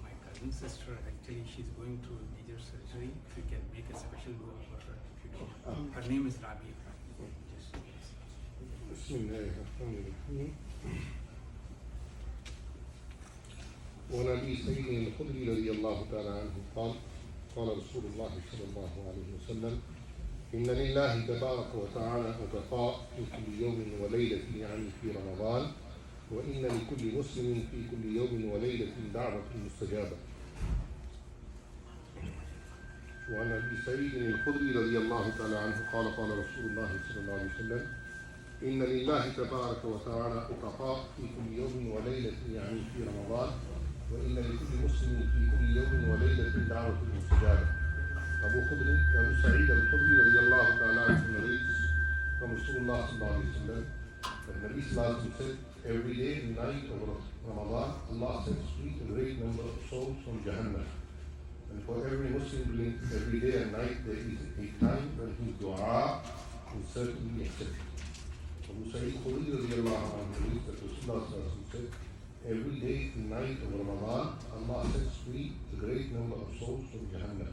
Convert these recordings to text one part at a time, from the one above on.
My cousin sister, actually, she's going through a major surgery. If you can make a special dua for her, if you don't. Her name is Rabia. Just, بسم الله الرحمن الرحيم. وعن ابي سعيد الخدري رضي الله تعالى عنه قال قال رسول الله صلى الله عليه وسلم ان لله تبارك وتعالى عتقاء في كل يوم وليله يعني في رمضان وان لكل مسلم في كل يوم وليله دعوه مستجابه. وعن ابي سعيد الخدري رضي الله تعالى عنه قال قال رسول الله صلى الله عليه وسلم إن لله تبارك وتعالى عتقاء في كل يوم وليلة يعني في رمضان وإن لكل مسلم في كل يوم وليلة دعوة مستجابة. Abu Sa'id al-Khudri radiallahu ta'ala narrates from Rasulullah sallallahu alayhi wa sallam that Nabi sallallahu alayhi wa sallam said, every day and night of Ramadan, Allah sets free a great number of souls from Jahannam. And for every Muslim doing every day and night, there is a time when his dua is certainly accepted. Abu Sa'id al-Khudri radiallahu anhu narrates that Rasulullah sallallahu alayhi wa sallam said, every day and night of Ramadan, Allah sets free a great number of souls from Jahannam.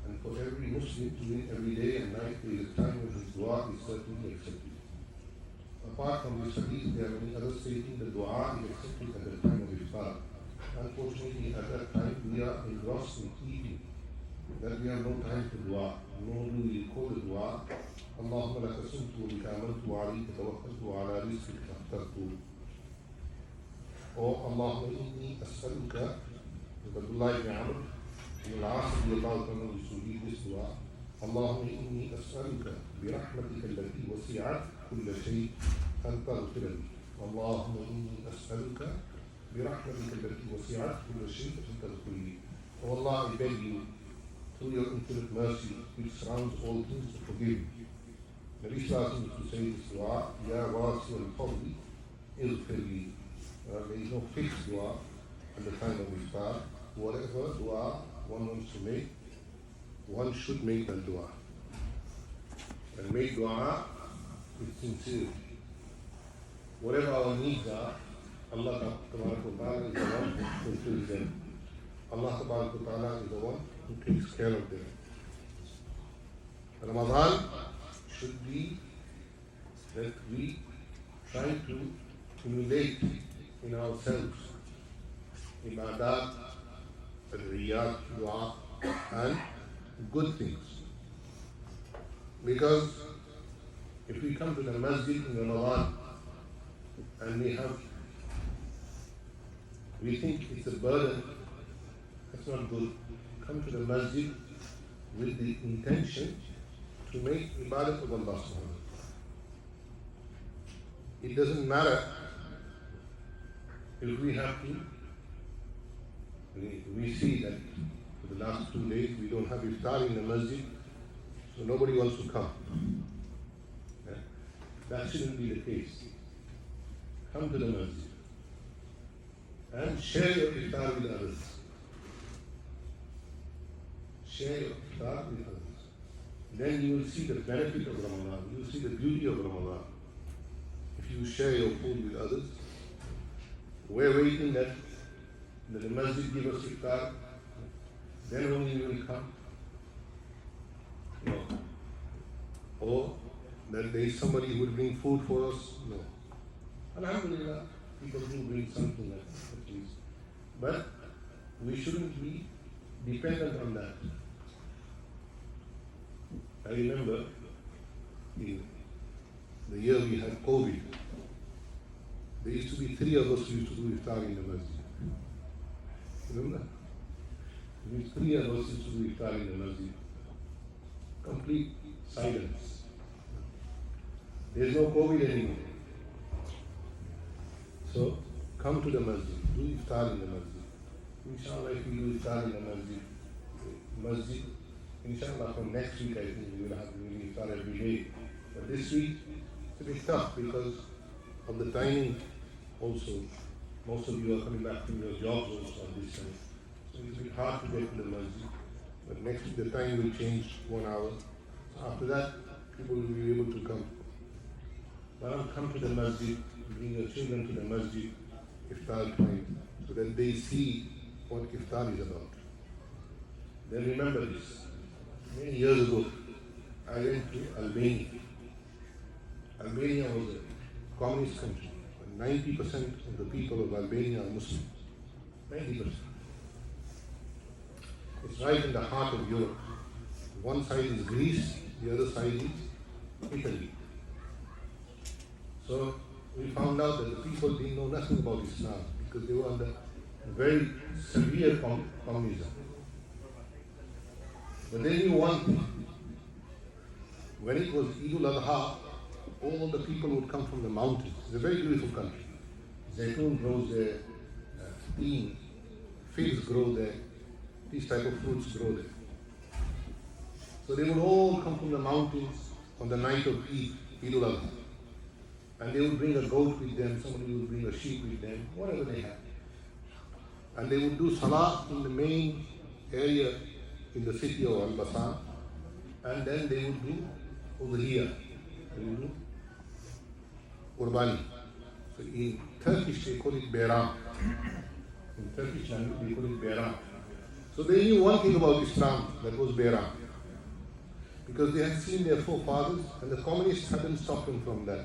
And for every Muslim to win every day and night, there is a time when his dua is certainly accepted. Apart from this hadith, there are many others stating that dua is accepted at the time of iftar. Unfortunately, at that time, we are engrossed in eating, that we have no time for dua, nor do we recall the dua. اللهم لك صمت وبك آمنت وعليك توكلت وعلى رزقك اخترت. Or اللهم إني أسألك عبد الله بن عمرو بن العاص رضي الله عنه يسوي this dua. اللهم إني أسألك برحمتك التي وسعت كل شيء أن تغفر لي. اللهم إني أسألك برحمتك التي وسعت كل شيء أن تغفر لي. Oh Allah, I beg you through your infinite mercy which surrounds all things to forgive me. Nabi Sallallahu used to say this dua, Ya Wasi al-Fadli, Ighfir li. There is no fixed dua at the time of iftar. Whatever dua one wants to make, one should make that dua. And make dua with sincerity. Whatever our needs are, Allah Ta'ala is the one who fulfills them. Allah Ta'ala is the one who takes care of them. Ramadan should be that we try to emulate in ourselves ibadat, adriyat, dua, and good things. Because if we come to the masjid in Ramadan and we think it's a burden, that's not good. Come to the masjid with the intention to make ibadat of Allah subhanahu wa ta'ala. It doesn't matter if we have to, we see that for the last 2 days we don't have iftar in the masjid, so nobody wants to come. Yeah? That shouldn't be the case. Come to the masjid and share your iftar with others. Share your iftar with others. Then you will see the benefit of Ramadan. You will see the beauty of Ramadan. If you share your food with others, we're waiting that the masjid give us iftar, then only you will come. No. Or that there is somebody who will bring food for us. No. Alhamdulillah, people do bring something like that at least. But we shouldn't be dependent on that. I remember in the year we had COVID, there used to be 3 of us who used to do iftar in the masjid. Remember? There used 3 of us used to do iftar in the masjid. Complete silence. There's no COVID anymore. So come to the masjid, do iftar in the masjid. Inshallah, if we do iftar in the masjid, inshallah, from next week, I think we will have iftar every day. But this week, it's a bit tough because of the timing also. Most of you are coming back from your jobs also at this time. So it's a bit hard to get to the masjid. But next week, the time will change 1 hour. So after that, people will be able to come. But come to the masjid, bring your children to the masjid, iftar time. so that they see what iftar is about. They remember this. Many years ago, I went to Albania. Albania was a communist country. 90% of the people of Albania are Muslim. 90%. It's right in the heart of Europe. One side is Greece, the other side is Italy. So we found out that the people didn't know nothing about Islam because they were under very severe communism. But they knew one thing. When it was Eid al-Adha, all the people would come from the mountains. It's a very beautiful country. Zaitun grows there, teen, figs grow there, these type of fruits grow there. So they would all come from the mountains on the night of Eid al-Adha. And they would bring a goat with them, somebody would bring a sheep with them, whatever they had. And they would do salah in the main area in the city of Al-Basan, and then they would do udhiyah, they would do qurbani. So in Turkish they call it bayram. In Turkish language they call it bayram. So they knew one thing about Islam, that was bayram. Because they had seen their forefathers, and the communists hadn't stopped them from that.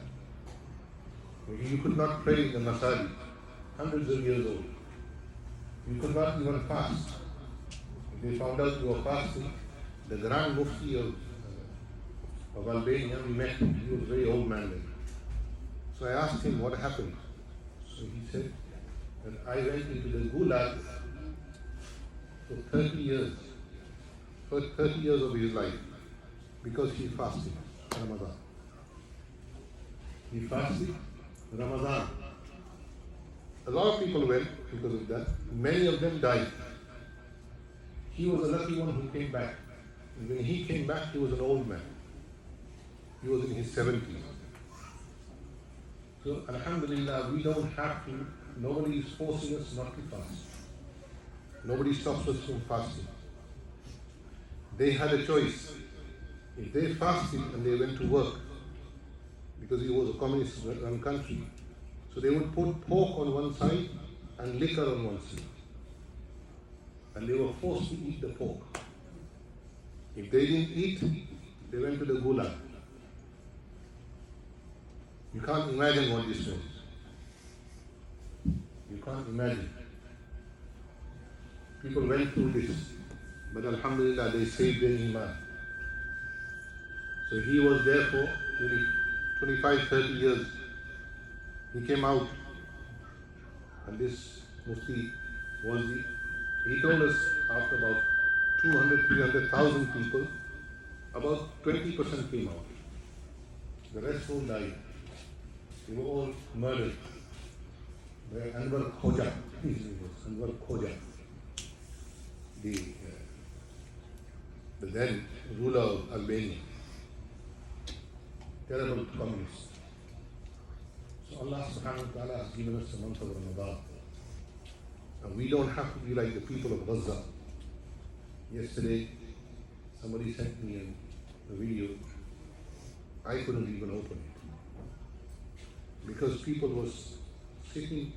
You could not pray in the masajid, hundreds of years old. You could not even fast. If they found out you were fasting, the Grand Mufti of Albania, we met him. He was a very old man then. So I asked him what happened. So he said that I went into the Gulag for 30 years. For 30 years of his life. Because he fasted Ramadan. He fasted Ramadan. A lot of people went because of that. Many of them died. He was the lucky one who came back. And when he came back, he was an old man. He was in his 70s. So, alhamdulillah, we don't have to, nobody is forcing us not to fast. Nobody stops us from fasting. They had a choice. If they fasted and they went to work, because it was a communist-run country, so they would put pork on one side and liquor on one side. And they were forced to eat the pork. If they didn't eat, they went to the gulag. You can't imagine what this was. You can't imagine. People went through this, but alhamdulillah, they saved their iman. So he was there for maybe 25, 30 years. He came out, and this Mufti was he told us after about 200, 300,000 people, about 20% came out. The rest all died. They were all murdered. Anwar Khoja, his name was Anwar Khoja, the then ruler of Albania. Terrible communist. So Allah subhanahu wa ta'ala has given us the month of Ramadan. And we don't have to be like the people of Gaza. Yesterday, somebody sent me a video. I couldn't even open it. Because people was sitting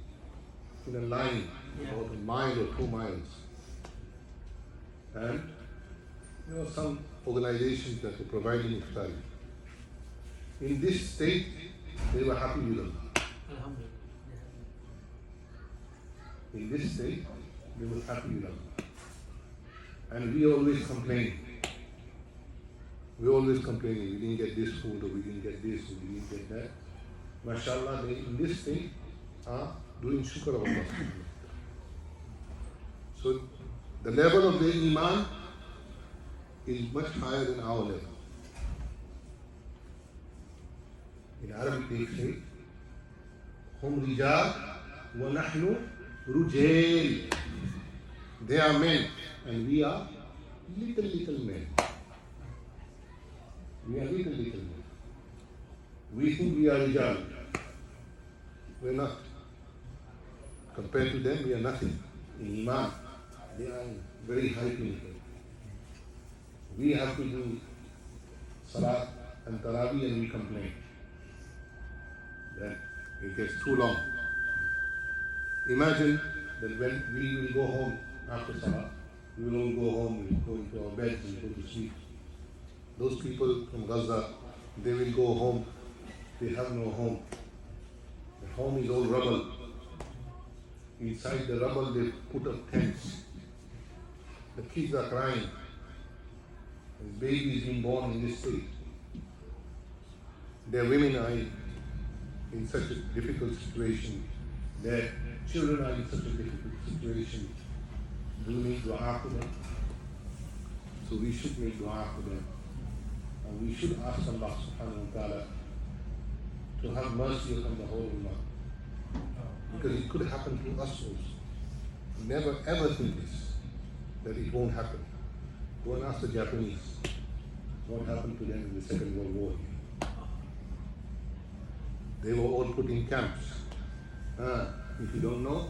in a line about a mile or 2 miles. And there were some organizations that were providing iftar. In this state, they were happy with Allah. In this state, they were happy with Allah. And we always complain. We always complaining, we didn't get this food, or we didn't get this, or we didn't get that. MashaAllah, they in this state are doing shukr of Allah. So the level of their iman is much higher than our level. In Arabic they say, Hum rijal wa nahnu rujail. They are men and we are little men. We are little men. We think we are rijal. We are not. Compared to them, we are nothing. In iman, they are very high pinnacle. We have to do salat and tarawih and we complain. Then it gets too long. Imagine that when we will go home after Salah, we will all go home, we will go into our beds and go to sleep. Those people from Gaza, they will go home, they have no home. The home is all rubble. Inside the rubble they put up tents. The kids are crying. The baby is being born in this state. Their women are in such a difficult situation. Their children are in such a difficult situation. We make dua for them. So we should make dua for them. And we should ask Allah subhanahu wa ta'ala to have mercy upon the whole ummah. Because it could happen to us also. Never ever think this, that it won't happen. Go and ask the Japanese what happened to them in the Second World War. They were all put in camps. If you don't know,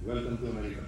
welcome to America.